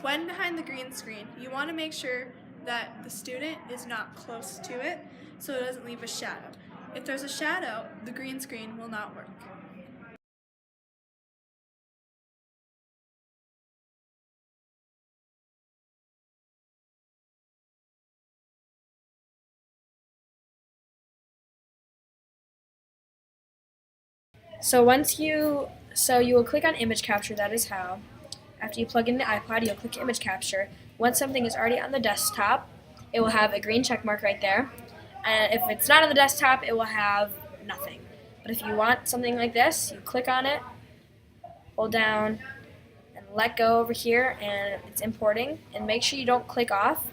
When behind the green screen, you want to make sure that the student is not close to it so it doesn't leave a shadow. If there's a shadow, the green screen will not work. So you will click on image capture. That is how. After you plug in the iPod, you'll click image capture. Once something is already on the desktop, it will have a green check mark right there. And if it's not on the desktop, it will have nothing. But if you want something like this, you click on it, hold down, and let go over here, and it's importing. And make sure you don't click off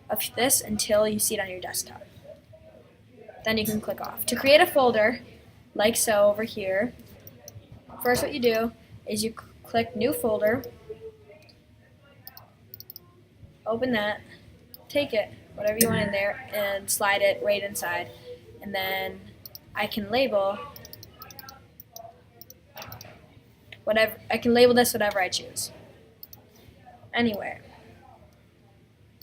of this until you see it on your desktop. Then you can click off. To create a folder, like so over here, first what you do is you click new folder, open that, take it, whatever you want in there, and slide it right inside. And then I can label this whatever I choose. Anyway,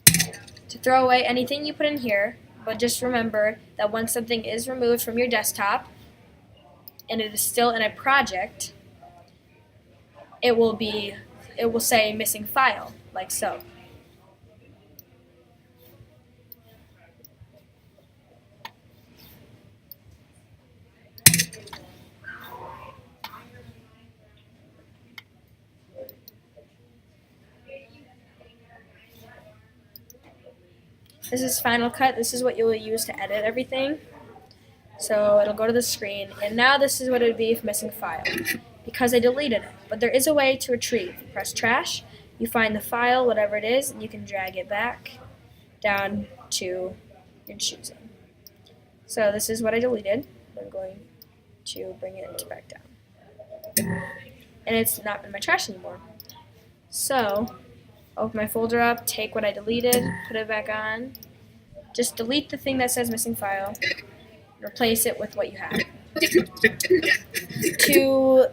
to throw away anything you put in here, but just remember that once something is removed from your desktop and it is still in a project, it will say missing file, like so. This is Final Cut. This is what you will use to edit everything. So it'll go to the screen, and now this is what it would be if missing file, because I deleted it. But there is a way to retrieve. You press trash, you find the file, whatever it is, and you can drag it back down to your choosing. So this is what I deleted. I'm going to bring it back down. And it's not in my trash anymore. So open my folder up, take what I deleted, put it back on. Just delete the thing that says missing file. Replace it with what you have. To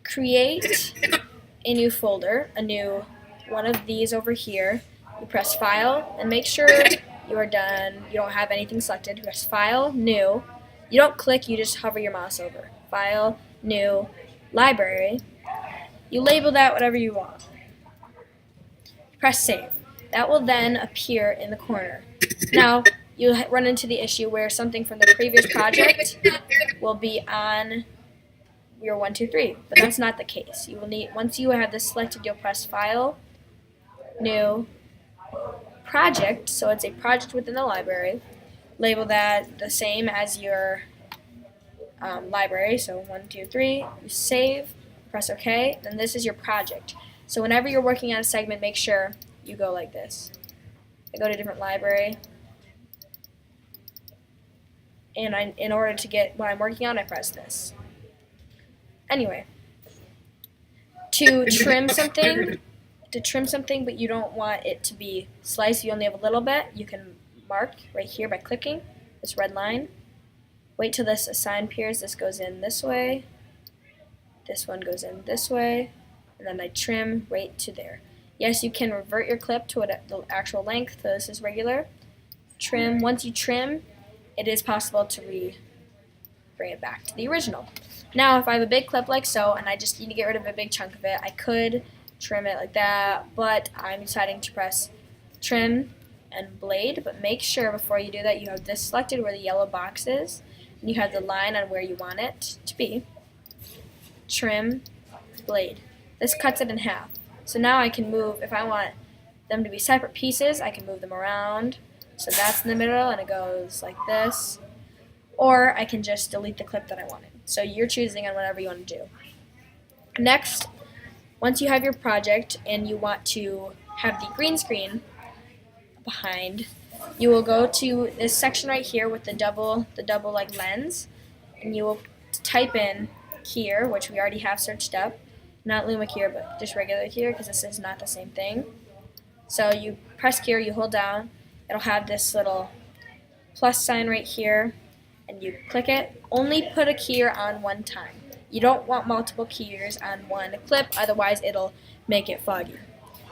create a new folder, a new one of these over here, you press File and make sure you are done. You don't have anything selected. You press File, New. You don't click, you just hover your mouse over. File, New, Library. You label that whatever you want. Press Save. That will then appear in the corner. Now, you'll run into the issue where something from the previous project will be on your 1, 2, 3, but that's not the case. You will need, once you have this selected, you'll press File, New, Project, so it's a project within the library. Label that the same as your library, so 1, 2, 3, you save, press OK, then this is your project. So whenever you're working on a segment, make sure you go like this. I go to a different library, and in order to get what I'm working on, I press this. Anyway, to trim something, but you don't want it to be sliced, you only have a little bit, you can mark right here by clicking this red line. Wait till this assign appears. This goes in this way, this one goes in this way, and then I trim right to there. Yes, you can revert your clip to the actual length, so this is regular. Trim, once you trim, it is possible to bring it back to the original. Now, if I have a big clip like so, and I just need to get rid of a big chunk of it, I could trim it like that, but I'm deciding to press Trim and Blade, but make sure before you do that you have this selected where the yellow box is, and you have the line on where you want it to be. Trim, Blade. This cuts it in half. So now I can move, if I want them to be separate pieces, I can move them around. So that's in the middle, and it goes like this. Or I can just delete the clip that I wanted. So you're choosing on whatever you want to do. Next, once you have your project and you want to have the green screen behind, you will go to this section right here with the double like lens, and you will type in Keyer, which we already have searched up. Not Luma Keyer, but just regular Keyer, because this is not the same thing. So you press Keyer, you hold down, it'll have this little plus sign right here, and you click it. Only put a keyer on one time. You don't want multiple keyers on one clip, otherwise it'll make it foggy.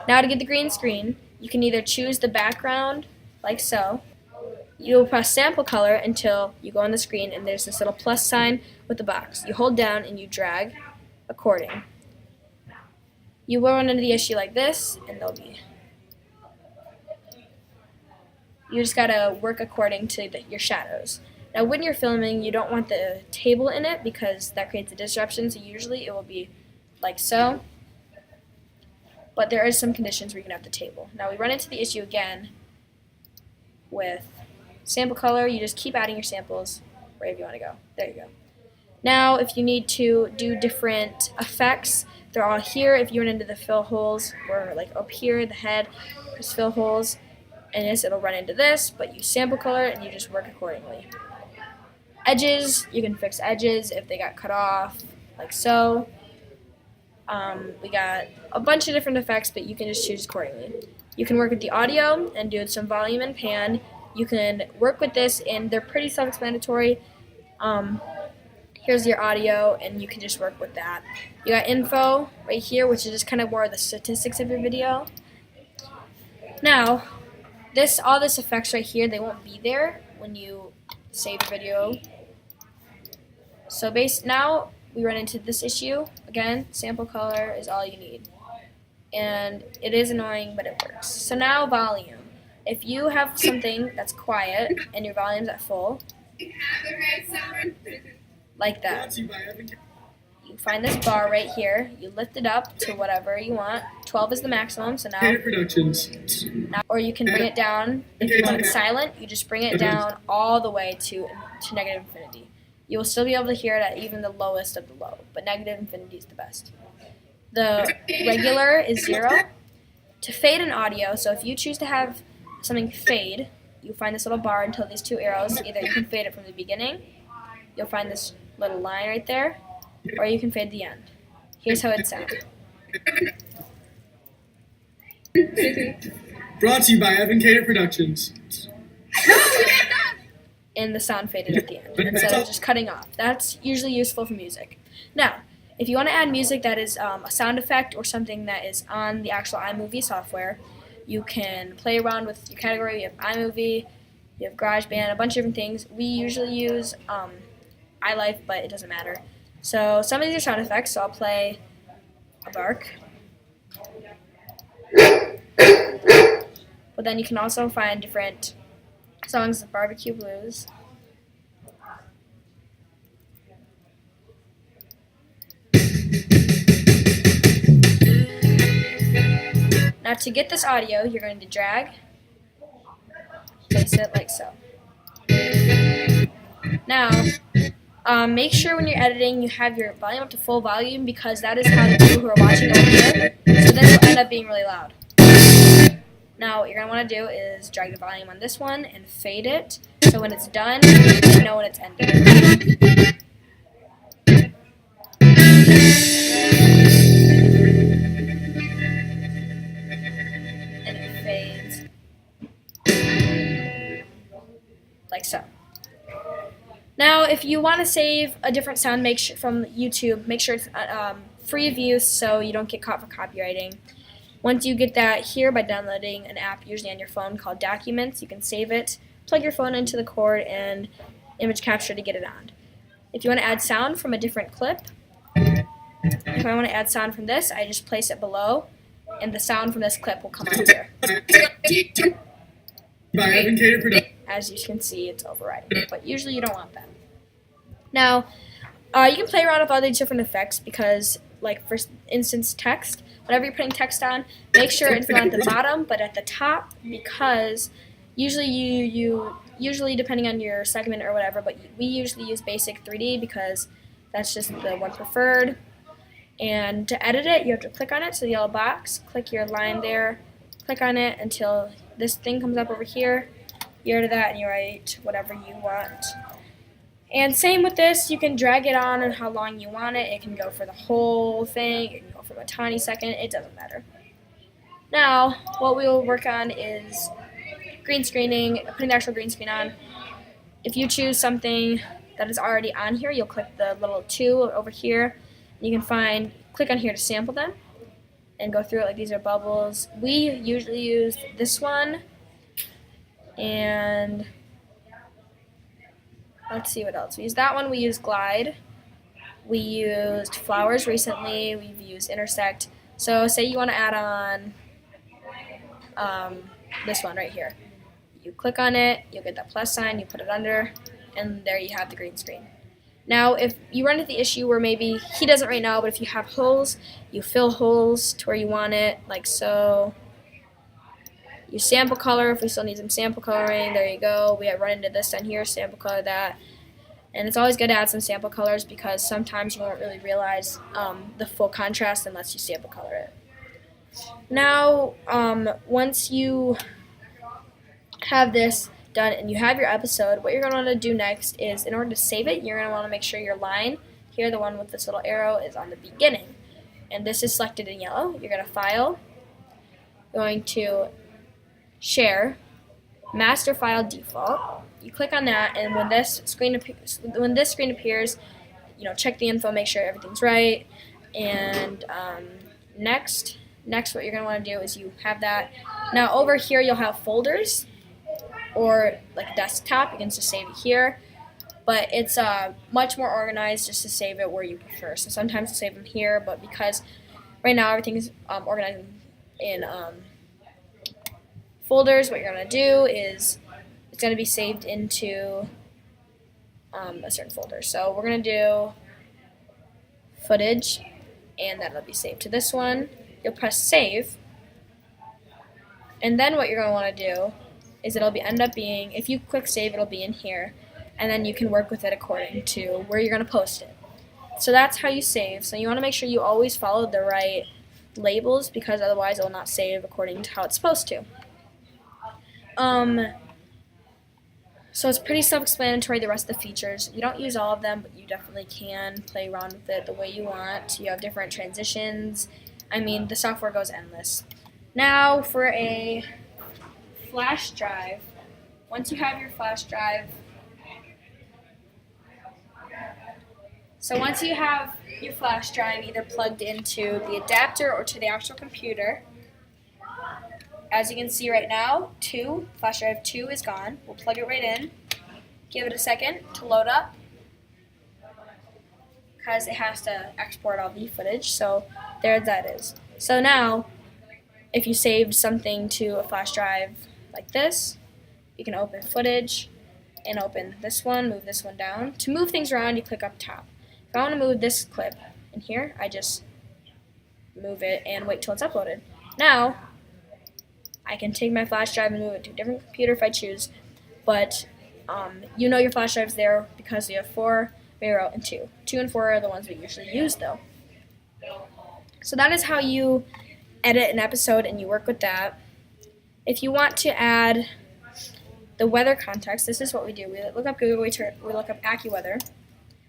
Now to get the green screen, you can either choose the background, like so. You'll press sample color until you go on the screen and there's this little plus sign with the box. You hold down and you drag according. You will run into the issue like this, and you just gotta work according to your shadows. Now when you're filming, you don't want the table in it because that creates a disruption, so usually it will be like so. But there is some conditions where you can have the table. Now we run into the issue again with sample color. You just keep adding your samples wherever you want to go. There you go. Now if you need to do different effects, they're all here. If you run into the fill holes, or like up here, the head, there's fill holes, and yes, it'll run into this, but you sample color and you just work accordingly. Edges, you can fix edges if they got cut off, like so. We got a bunch of different effects, but you can just choose accordingly. You can work with the audio and do some volume and pan. You can work with this, and they're pretty self-explanatory. Here's your audio, and you can just work with that. You got info right here, which is just kind of more of the statistics of your video. Now, all this effects right here, they won't be there when you save the video. So now we run into this issue. Again, sample color is all you need. And it is annoying, but it works. So now volume. If you have something that's quiet and your volume's at full, like that, you find this bar right here, you lift it up to whatever you want. 12 is the maximum, so now, or you can bring it down. If you want it silent, you just bring it down all the way to negative infinity. You will still be able to hear it at even the lowest of the low, but negative infinity is the best. The regular is 0. To fade an audio, so if you choose to have something fade, you find this little bar until these two arrows. Either you can fade it from the beginning, you'll find this little line right there, or you can fade the end. Here's how it sounds. Brought to you by Evan Cater Productions. And the sound faded at the end instead of just cutting off. That's usually useful for music. Now, if you want to add music that is a sound effect or something that is on the actual iMovie software, you can play around with your category. You have iMovie, you have GarageBand, a bunch of different things. We usually use iLife, but it doesn't matter. So some of these are sound effects, so I'll play a bark. But then you can also find different songs of barbecue blues. Now to get this audio, you're going to drag, place it like so. Now, make sure when you're editing you have your volume up to full volume, because that is how the people who are watching will hear, so this will end up being really loud. Now what you're going to want to do is drag the volume on this one and fade it, so when it's done, you know when it's ended. And it fades like so. Now if you want to save a different sound from YouTube, make sure it's free of use so you don't get caught for copywriting. Once you get that here by downloading an app usually on your phone called Documents, you can save it, plug your phone into the cord, and image capture to get it on. If you want to add sound from a different clip, if I want to add sound from this, I just place it below, and the sound from this clip will come out here. As you can see, it's overriding, but usually you don't want that. Now, you can play around with all these different effects because, like for instance, text. Whenever you're putting text on, make sure it's not at the bottom, but at the top, because usually usually depending on your segment or whatever, but we usually use Basic 3D because that's just the one preferred. And to edit it, you have to click on it, so the yellow box, click your line there, click on it until this thing comes up over here. You go to that and you write whatever you want. And same with this, you can drag it on and how long you want it. It can go for the whole thing, it can go for a tiny second, it doesn't matter. Now, what we will work on is green screening, putting the actual green screen on. If you choose something that is already on here, you'll click the little 2 over here. You can click on here to sample them. and go through it like these are bubbles. We usually use this one, and let's see what else. We use that one, we use Glide. We used Flowers recently, we've used Intersect. So say you want to add on this one right here. You click on it, you'll get that plus sign, you put it under, and there you have the green screen. Now, if you run into the issue where maybe he doesn't right now, but if you have holes, you fill holes to where you want it, like so. You sample color if we still need some sample coloring. There you go. We run into this down here, sample color that. And it's always good to add some sample colors because sometimes you won't really realize the full contrast unless you sample color it. Now, once you have this done and you have your episode, what you're going to want to do next is, in order to save it, you're going to want to make sure your line here, the one with this little arrow, is on the beginning. And this is selected in yellow. You're going to File, going to Share, Master File Default. You click on that, and when this screen appears, check the info, make sure everything's right. And next, what you're going to want to do is you have that. Now over here, you'll have folders, or like a desktop. You can just save it here, but it's much more organized just to save it where you prefer. So sometimes I'll save them here, but because right now everything is organized in folders, what you're going to do is it's going to be saved into a certain folder. So we're going to do footage, and that'll be saved to this one. You'll press save, and then what you're going to want to do is end up being, if you click save, it'll be in here, and then you can work with it according to where you're going to post it. So that's how you save. So you want to make sure you always follow the right labels, because otherwise it will not save according to how it's supposed to. So it's pretty self-explanatory, the rest of the features. You don't use all of them, but you definitely can play around with it the way you want. You have different transitions. I mean, the software goes endless. Now for a flash drive. Once you have your flash drive, either plugged into the adapter or to the actual computer, as you can see right now, flash drive 2 is gone. We'll plug it right in. Give it a second to load up, because it has to export all the footage. So there that is. So now, if you saved something to a flash drive like this, you can open footage and open this one, move this one down. To move things around, you click up top. If I want to move this clip in here, I just move it and wait till it's uploaded. Now, I can take my flash drive and move it to a different computer if I choose, but your flash drive's there because you have 4, 0, and 2. 2 and 4 are the ones we usually use, though. So that is how you edit an episode, and you work with that. If you want to add the weather context, this is what we do. We look up Google, we look up AccuWeather.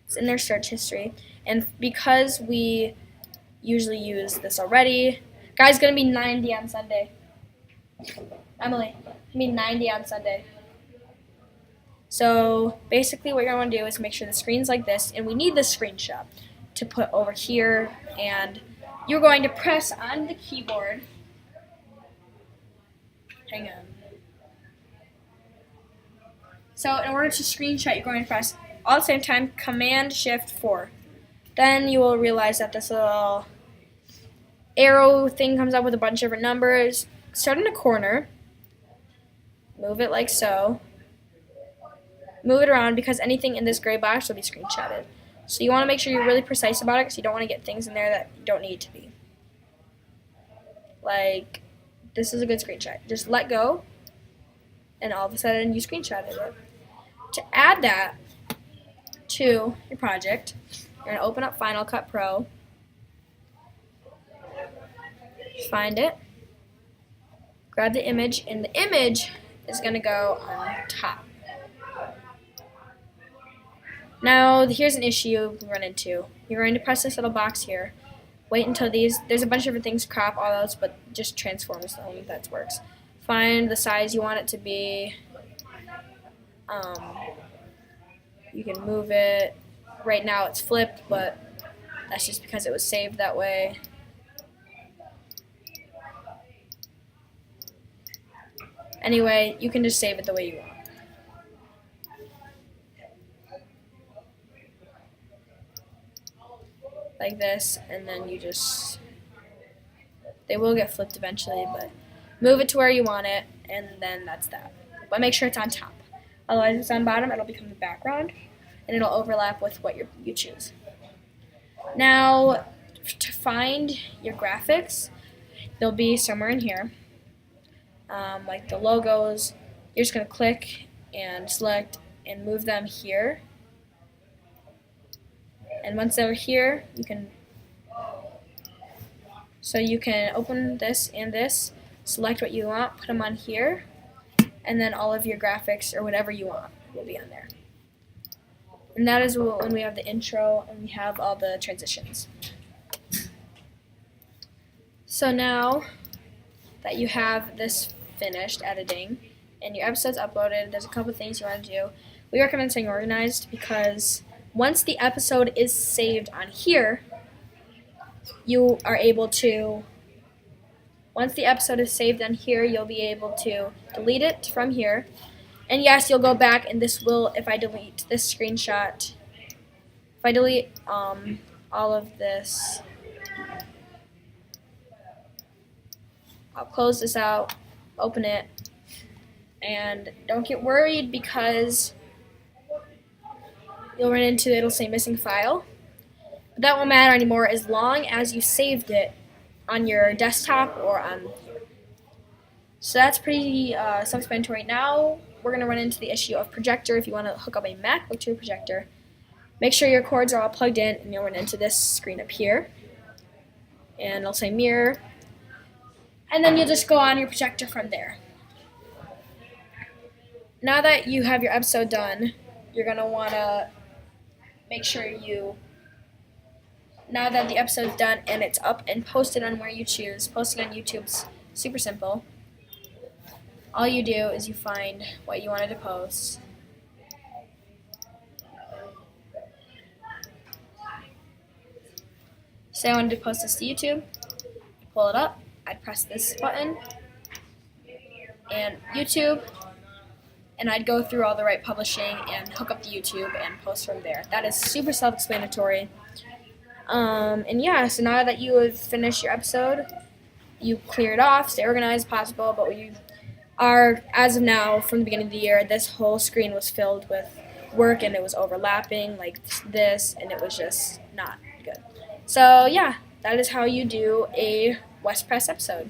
It's in their search history, and because we usually use this already, guys, gonna be 90 on Sunday. Emily, I mean 90 on Sunday. So basically what you're going to do is make sure the screen's like this, and we need this screenshot to put over here, and you're going to press on the keyboard. Hang on. So in order to screenshot, you're going to press all at the same time Command-Shift-4. Then you will realize that this little arrow thing comes up with a bunch of different numbers. Start in a corner, move it like so, move it around, because anything in this gray box will be screenshotted. So you want to make sure you're really precise about it, because you don't want to get things in there that you don't need to be. Like, this is a good screenshot. Just let go, and all of a sudden you screenshotted it. To add that to your project, you're going to open up Final Cut Pro, find it, grab the image, and the image is going to go on top. Now, here's an issue you run into. You're going to press this little box here. Wait until there's a bunch of different things, crop, all those, but just transform is the only thing that works. Find the size you want it to be. You can move it. Right now it's flipped, but that's just because it was saved that way. Anyway, you can just save it the way you want. Like this, and then you just, they will get flipped eventually, but move it to where you want it, and then that's that. But make sure it's on top. Otherwise, if it's on bottom, it'll become the background, and it'll overlap with what you choose. Now, to find your graphics, they'll be somewhere in here. Like the logos, you're just going to click and select and move them here. And once they're here, you can open this and this, select what you want, put them on here, and then all of your graphics or whatever you want will be on there. And that is when we have the intro and we have all the transitions. So now that you have this finished editing and your episode's uploaded, there's a couple things you want to do. We recommend staying organized because once the episode is saved on here, you are able to, once the episode is saved on here, you'll be able to delete it from here. And yes, you'll go back, and this will, if I delete this screenshot, if I delete all of this, I'll close this out, open it, and don't get worried because you'll run into, it'll say missing file. But that won't matter anymore as long as you saved it on your desktop or on here. So that's pretty self-explanatory. Now we're going to run into the issue of projector. If you want to hook up a MacBook to a projector, make sure your cords are all plugged in, and you'll run into this screen up here. And it'll say mirror. And then you'll just go on your projector from there. Now that you have your episode done, you're going to want to make sure now that the episode's done and it's up and posted on where you choose, posting on YouTube's super simple. All you do is you find what you wanted to post. Say I wanted to post this to YouTube. Pull it up. I'd press this button and YouTube, and I'd go through all the right publishing and hook up to YouTube and post from there. That is super self-explanatory. And yeah, so now that you have finished your episode, you clear it off, stay organized as possible, but we are, as of now, from the beginning of the year, this whole screen was filled with work and it was overlapping like this, and it was just not good. So yeah, that is how you do a WestPress episode.